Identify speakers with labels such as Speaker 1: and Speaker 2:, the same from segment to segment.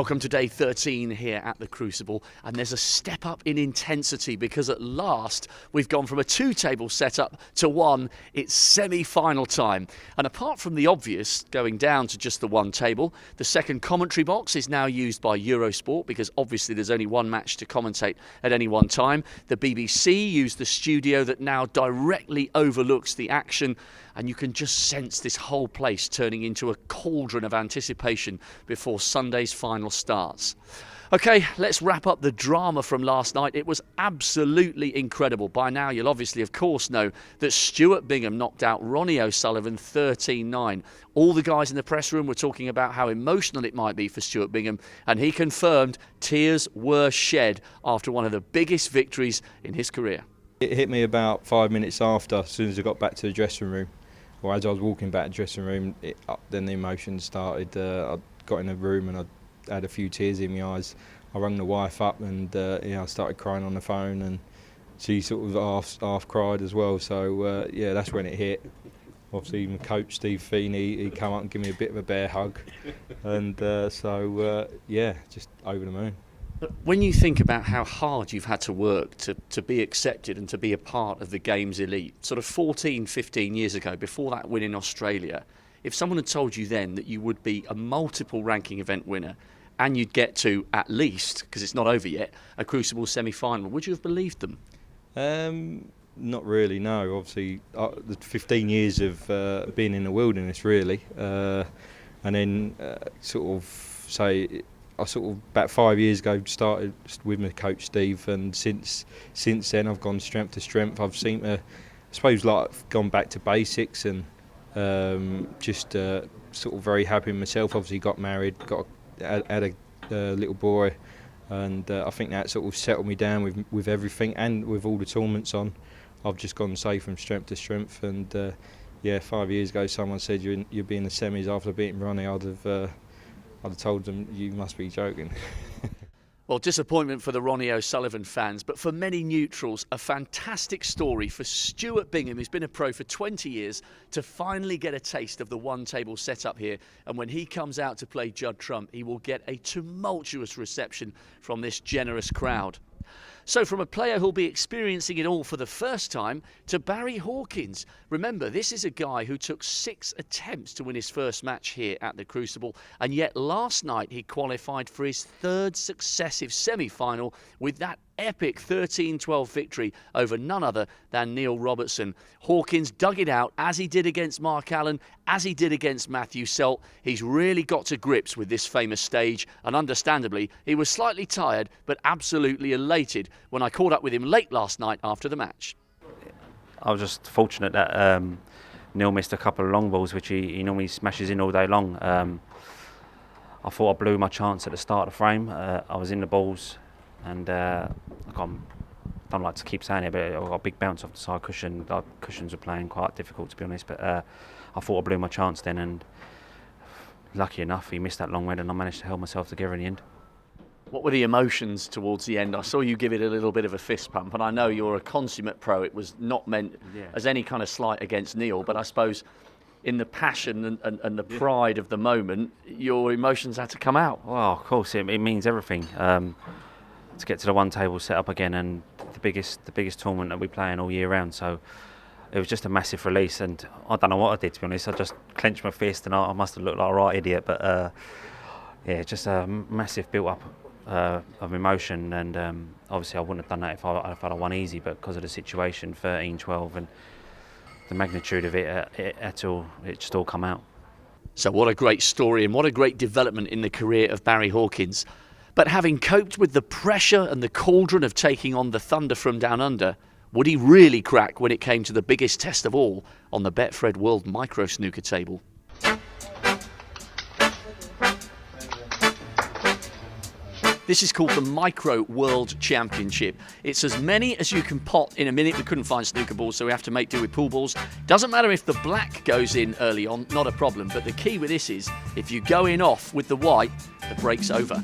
Speaker 1: Welcome to day 13 here at the Crucible, and there's a step up in intensity because at last we've gone from a two-table setup to one. It's semi-final time, and apart from the obvious going down to just the one table, the second commentary box is now used by Eurosport because obviously there's only one match to commentate at any one time. The BBC use the studio that now directly overlooks the action, and you can just sense this whole place turning into a cauldron of anticipation before Sunday's final starts. Okay, let's wrap up the drama from last night. It was absolutely incredible. By now, you'll obviously, of course, know that Stuart Bingham knocked out Ronnie O'Sullivan 13-9. All the guys in the press room were talking about how emotional it might be for Stuart Bingham, and he confirmed tears were shed after one of the biggest victories in his career.
Speaker 2: It hit me about 5 minutes after, as soon as I got back to the dressing room. Or as I was walking back to the dressing room, then the emotions started. I got in the room and I had a few tears in my eyes. I rang the wife up and I started crying on the phone, and she sort of half cried as well. So that's when it hit. Obviously, my coach Steve Feeney, he came up and gave me a bit of a bear hug, and just over the moon.
Speaker 1: But when you think about how hard you've had to work to be accepted and to be a part of the game's elite, sort of 14, 15 years ago, before that win in Australia, if someone had told you then that you would be a multiple ranking event winner and you'd get to at least, because it's not over yet, a Crucible semi-final, would you have believed them?
Speaker 2: Not really, no. Obviously, the 15 years of being in the wilderness, really, and then I about 5 years ago started with my coach Steve, and since then I've gone strength to strength. I've seemed to, gone back to basics, and very happy with myself. Obviously got married, had a little boy, and I think that sort of settled me down with everything, and with all the tournaments on. I've just gone from strength to strength, and 5 years ago someone said you'd be in the semis after beating Ronnie. I'd have told them, you must be joking.
Speaker 1: Well, disappointment for the Ronnie O'Sullivan fans, but for many neutrals, a fantastic story for Stuart Bingham, who's been a pro for 20 years, to finally get a taste of the one-table setup here. And when he comes out to play Judd Trump, he will get a tumultuous reception from this generous crowd. So from a player who'll be experiencing it all for the first time to Barry Hawkins. Remember, this is a guy who took 6 attempts to win his first match here at the Crucible, and yet last night he qualified for his 3rd successive semi-final with that epic 13-12 victory over none other than Neil Robertson. Hawkins dug it out, as he did against Mark Allen, as he did against Matthew Selt. He's really got to grips with this famous stage, and understandably, he was slightly tired but absolutely elated when I caught up with him late last night after the match.
Speaker 3: I was just fortunate that Neil missed a couple of long balls, which he normally smashes in all day long. I thought I blew my chance at the start of the frame. I was in the balls, and I don't like to keep saying it, but I got a big bounce off the side cushion. The cushions were playing quite difficult, to be honest, but I thought I blew my chance then, and lucky enough he missed that long red, and I managed to hold myself together in the end.
Speaker 1: What were the emotions towards the end? I saw you give it a little bit of a fist pump, and I know you're a consummate pro. It was not meant as any kind of slight against Neil, but I suppose in the passion and the pride of the moment, your emotions had to come out.
Speaker 3: Well, of course, it means everything. To get to the one table set up again, and the biggest tournament that we play in all year round, so it was just a massive release, and I don't know what I did, to be honest. I just clenched my fist and I must have looked like a right idiot, but just a massive build up of emotion, and obviously I wouldn't have done that if I'd have won easy, but because of the situation, 13-12 and the magnitude of it just all come out.
Speaker 1: So what a great story, and what a great development in the career of Barry Hawkins. But having coped with the pressure and the cauldron of taking on the Thunder from Down Under, would he really crack when it came to the biggest test of all on the Betfred World Micro Snooker table? This is called the Micro World Championship. It's as many as you can pot in a minute. We couldn't find snooker balls, so we have to make do with pool balls. Doesn't matter if the black goes in early on, not a problem. But the key with this is, if you go in off with the white, the break's over.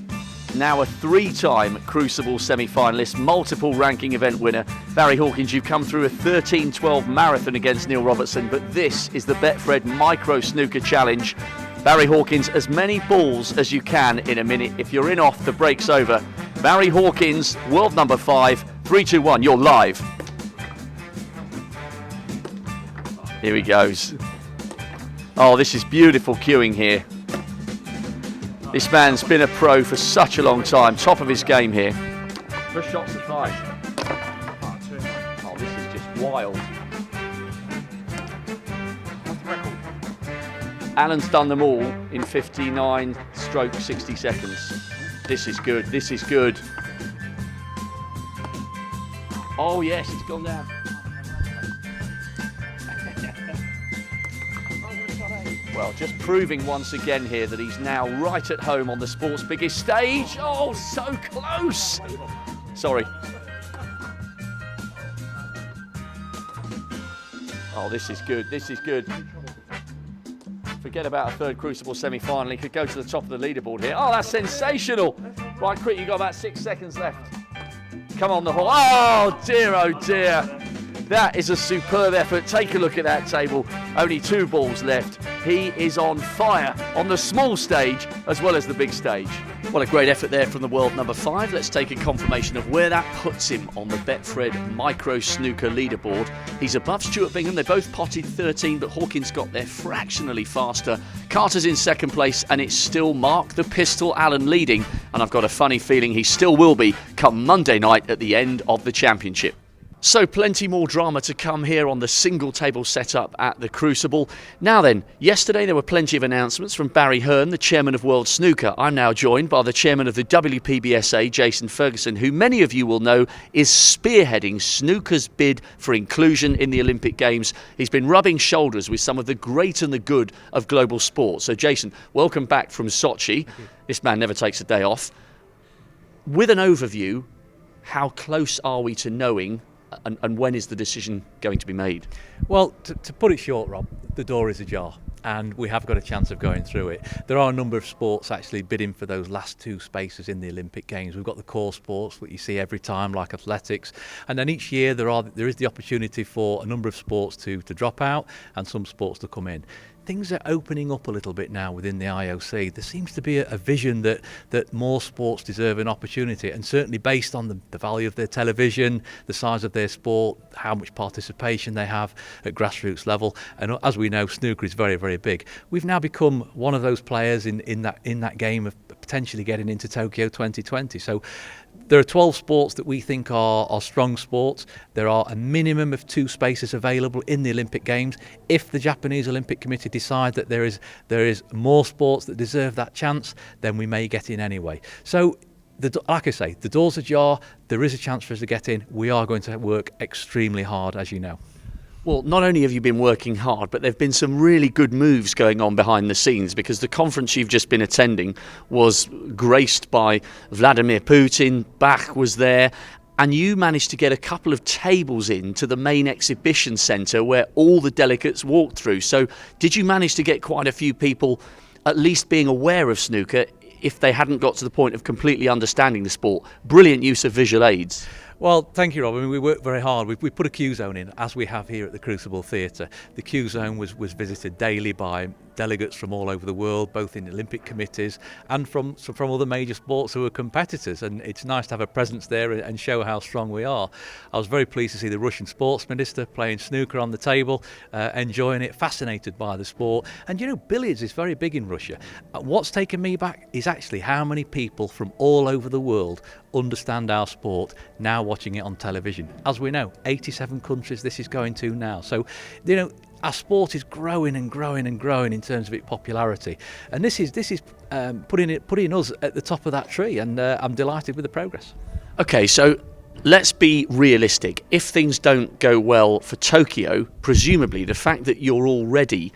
Speaker 1: Now a 3-time Crucible semi-finalist, multiple ranking event winner, Barry Hawkins, you've come through a 13-12 marathon against Neil Robertson, but this is the Betfred Micro Snooker Challenge. Barry Hawkins, as many balls as you can in a minute. If you're in off, the break's over. Barry Hawkins, world number 5, 3, 2, 1, you're live. Here he goes. Oh, this is beautiful cueing here. This man's been a pro for such a long time, top of his game here. First shot's at 5. Oh, this is just wild. Alan's done them all in 59/60 seconds. This is good, this is good. Oh yes, it's gone down. Well, just proving once again here that he's now right at home on the sport's biggest stage. Oh, so close. Sorry. Oh, this is good, this is good. Forget about a third Crucible semi-final. He could go to the top of the leaderboard here. Oh, that's sensational. Right, Crit, you've got about 6 seconds left. Come on, the hole. Oh, dear, oh, dear. That is a superb effort. Take a look at that table. Only 2 balls left. He is on fire on the small stage as well as the big stage. What a great effort there from the world number 5. Let's take a confirmation of where that puts him on the Betfred Micro Snooker leaderboard. He's above Stuart Bingham. They both potted 13, but Hawkins got there fractionally faster. Carter's in second place, and it's still Mark the Pistol Allen leading. And I've got a funny feeling he still will be come Monday night at the end of the championship. So plenty more drama to come here on the single table setup at the Crucible. Now then, yesterday there were plenty of announcements from Barry Hearn, the chairman of World Snooker. I'm now joined by the chairman of the WPBSA, Jason Ferguson, who many of you will know is spearheading snooker's bid for inclusion in the Olympic Games. He's been rubbing shoulders with some of the great and the good of global sport. So Jason, welcome back from Sochi. This man never takes a day off. With an overview, how close are we to knowing and when is the decision going to be made?
Speaker 4: Well, to put it short, Rob, the door is ajar and we have got a chance of going through it. There are a number of sports actually bidding for those last 2 spaces in the Olympic Games. We've got the core sports that you see every time, like athletics, and then each year there is the opportunity for a number of sports to drop out and some sports to come in. Things are opening up a little bit now within the IOC. There seems to be a vision that more sports deserve an opportunity, and certainly based on the value of their television, the size of their sport, how much participation they have at grassroots level. And as we know, snooker is very, very big. We've now become one of those players in that game of potentially getting into Tokyo 2020. So there are 12 sports that we think are strong sports. There are a minimum of 2 spaces available in the Olympic Games. If the Japanese Olympic Committee decide that there is more sports that deserve that chance, then we may get in anyway. So, like I say, the door's ajar. There is a chance for us to get in. We are going to work extremely hard, as you know.
Speaker 1: Well, not only have you been working hard, but there have been some really good moves going on behind the scenes, because the conference you've just been attending was graced by Vladimir Putin. Bach was there, and you managed to get a couple of tables into the main exhibition centre where all the delegates walked through. So did you manage to get quite a few people at least being aware of snooker if they hadn't got to the point of completely understanding the sport? Brilliant use of visual aids.
Speaker 4: Well, thank you, Rob. I mean, we worked very hard. We put a Q zone in, as we have here at the Crucible Theatre. The Q zone was visited daily by delegates from all over the world, both in Olympic committees and from other major sports who are competitors. And it's nice to have a presence there and show how strong we are. I was very pleased to see the Russian sports minister playing snooker on the table, enjoying it, fascinated by the sport. And you know, billiards is very big in Russia. What's taken me back is actually how many people from all over the world understand our sport now watching it on television. As we know, 87 countries this is going to now. So, you know, our sport is growing and growing and growing in terms of its popularity, and this is putting us at the top of that tree, and I'm delighted with the progress.
Speaker 1: Okay, so let's be realistic. If things don't go well for Tokyo, presumably the fact that you're already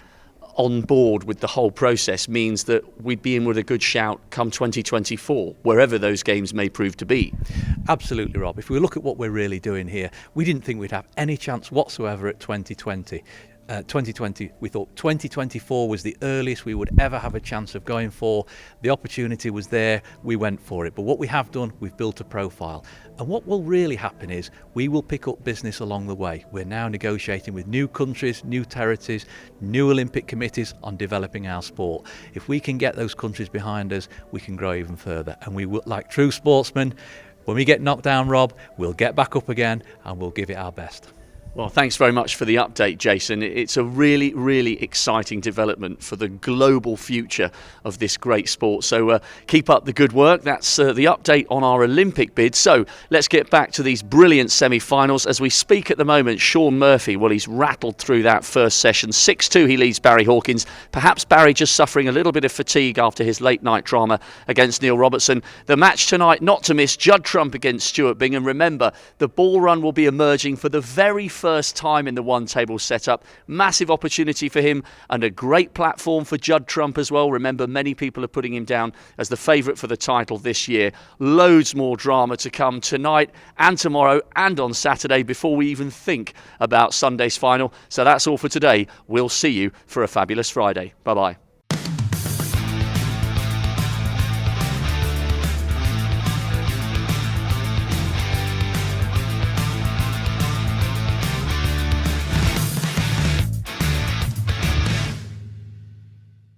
Speaker 1: on board with the whole process means that we'd be in with a good shout come 2024, wherever those games may prove to be.
Speaker 4: Absolutely, Rob. If we look at what we're really doing here, we didn't think we'd have any chance whatsoever at 2020. 2020, we thought 2024 was the earliest we would ever have a chance of going for. The opportunity was there, we went for it. But what we have done, we've built a profile. And what will really happen is we will pick up business along the way. We're now negotiating with new countries, new territories, new Olympic committees on developing our sport. If we can get those countries behind us, we can grow even further. And we will, like true sportsmen, when we get knocked down, Rob, we'll get back up again and we'll give it our best.
Speaker 1: Well, thanks very much for the update, Jason. It's a really, really exciting development for the global future of this great sport. So keep up the good work. That's the update on our Olympic bid. So let's get back to these brilliant semi-finals. As we speak at the moment, Sean Murphy, well, he's rattled through that first session. 6-2, he leads Barry Hawkins. Perhaps Barry just suffering a little bit of fatigue after his late-night drama against Neil Robertson. The match tonight, not to miss, Judd Trump against Stuart Bingham. Remember, the ball run will be emerging for the very first time in the one table setup. Massive opportunity for him and a great platform for Judd Trump as well. Remember, many people are putting him down as the favourite for the title this year. Loads more drama to come tonight and tomorrow and on Saturday before we even think about Sunday's final. So that's all for today. We'll see you for a fabulous Friday. Bye-bye.